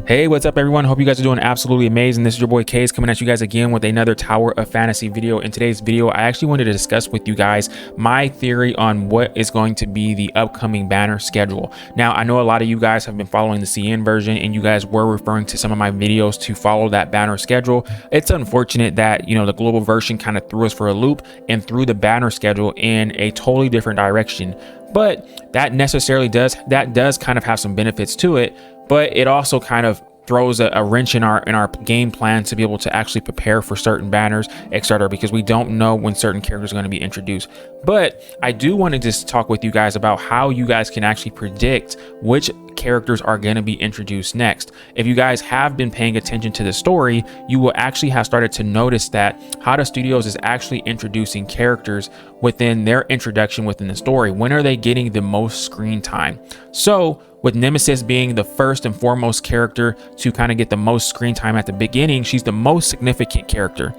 Hey, what's up everyone? Hope you guys are doing absolutely amazing. This is your boy Case coming at you guys again with another Tower of Fantasy video. In today's video, I actually wanted to discuss with you guys my theory on what is going to be the upcoming banner schedule. Now, I know a lot of you guys have been following the CN version and you guys were referring to some of my videos to follow that banner schedule. It's unfortunate that, the global version kind of threw us for a loop and threw the banner schedule in a totally different direction. But that does kind of have some benefits to it, but it also kind of throws a wrench in our game plan to be able to actually prepare for certain banners, etc., because we don't know when certain characters are going to be introduced. But I do want to just talk with you guys about how you guys can actually predict which characters are going to be introduced next. If you guys have been paying attention to the story, you will actually have started to notice that Hada Studios is actually introducing characters within their introduction within the story. When are they getting the most screen time? So with Nemesis being the first and foremost character to kind of get the most screen time at the beginning, she's the most significant character.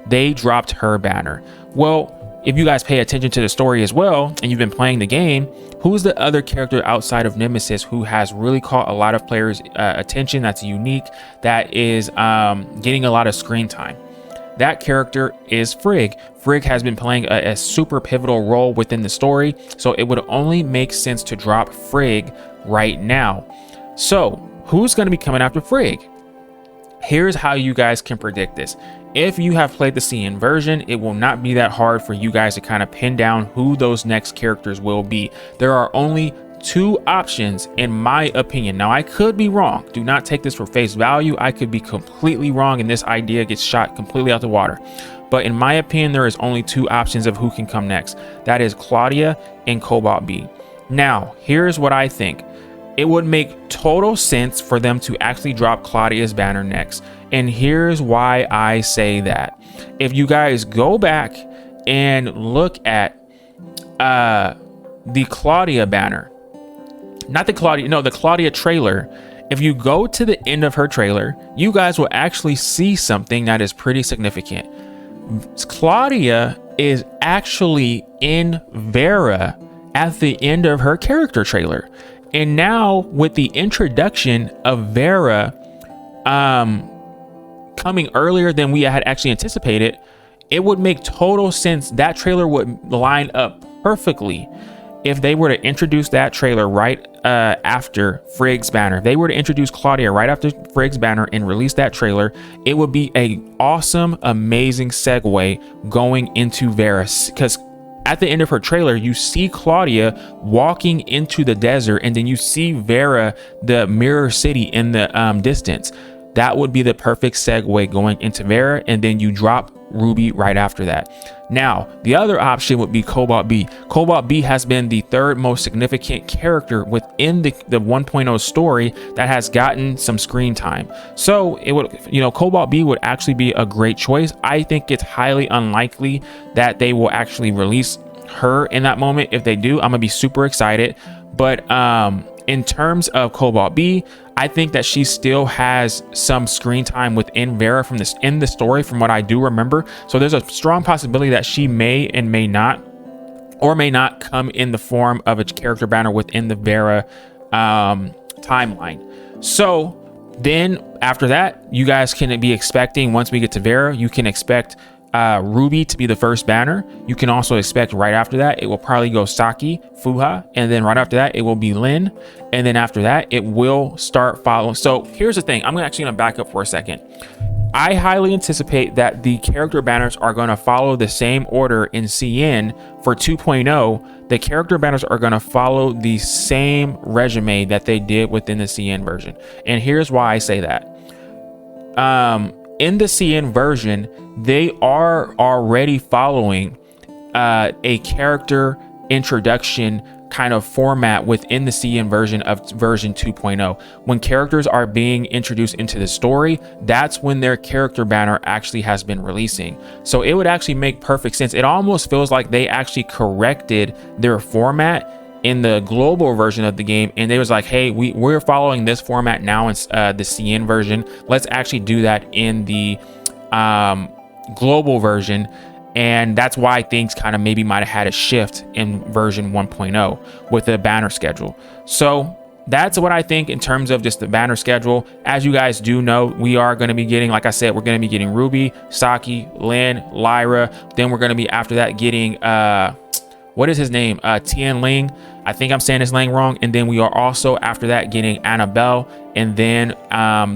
They dropped her banner. Well, if you guys pay attention to the story as well, and you've been playing the game, who's the other character outside of Nemesis who has really caught a lot of players' attention, that's unique, that is getting a lot of screen time? That character is Frigg. Frigg has been playing a super pivotal role within the story, so it would only make sense to drop Frigg right now. So who's going to be coming after Frigg? Here's how you guys can predict this. If you have played the CN version, it will not be that hard for you guys to kind of pin down who those next characters will be. There are only two options in my opinion. Now, I could be wrong. Do not take this for face value. I could be completely wrong and this idea gets shot completely out the water. But in my opinion, there is only two options of who can come next. That is Claudia and Cobalt B. Now, here's what I think. It would make total sense for them to actually drop Claudia's banner next. And here's why I say that. If you guys go back and look at the Claudia banner, the Claudia trailer, if you go to the end of her trailer, you guys will actually see something that is pretty significant. Claudia is actually in Vera at the end of her character trailer. And now with the introduction of Vera coming earlier than we had actually anticipated, it would make total sense. That trailer would line up perfectly if they were to introduce that trailer right after Frigg's banner. If they were to introduce Claudia right after Frigg's banner and release that trailer, it would be a awesome, amazing segue going into Vera, because at the end of her trailer, you see Claudia walking into the desert, and then you see Vera, the mirror city, in the distance. That would be the perfect segue going into Vera, and then you drop Ruby right after that. Now, the other option would be Cobalt B. Cobalt B has been the third most significant character within the 1.0 story that has gotten some screen time. So it would, Cobalt B would actually be a great choice. I think it's highly unlikely that they will actually release her in that moment. If they do, I'm gonna be super excited. But in terms of Cobalt B, I think that she still has some screen time within Vera in the story, from what I do remember. So there's a strong possibility that she may and may not come in the form of a character banner within the Vera timeline. So then after that, you guys can be expecting, once we get to Vera, you can expect Ruby to be the first banner. You can also expect right after that, it will probably go Saki, Fuha, and then right after that, it will be Lin. And then after that, it will start following. So here's the thing. I'm actually going to back up for a second. I highly anticipate that the character banners are going to follow the same order in CN for 2.0. The character banners are going to follow the same resume that they did within the CN version. And here's why I say that. In the CN version, they are already following a character introduction kind of format within the CN version of version 2.0. When characters are being introduced into the story, that's when their character banner actually has been releasing. So it would actually make perfect sense. It almost feels like they actually corrected their format in the global version of the game, and they was like, hey, we're following this format now in the CN version. Let's actually do that in the global version. And that's why things kind of maybe might have had a shift in version 1.0 with the banner schedule. So that's what I think in terms of just the banner schedule. As you guys do know, we are going to be getting, like I said, we're going to be getting Ruby, Saki, Lin, Lyra. Then we're going to be after that getting what is his name? Tian Ling. I think I'm saying his name wrong. And then we are also after that getting Annabelle. And then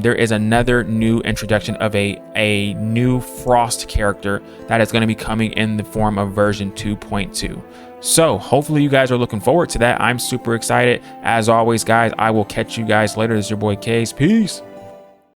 there is another new introduction of a new Frost character that is going to be coming in the form of version 2.2. So hopefully you guys are looking forward to that. I'm super excited. As always, guys, I will catch you guys later. This is your boy Case. Peace.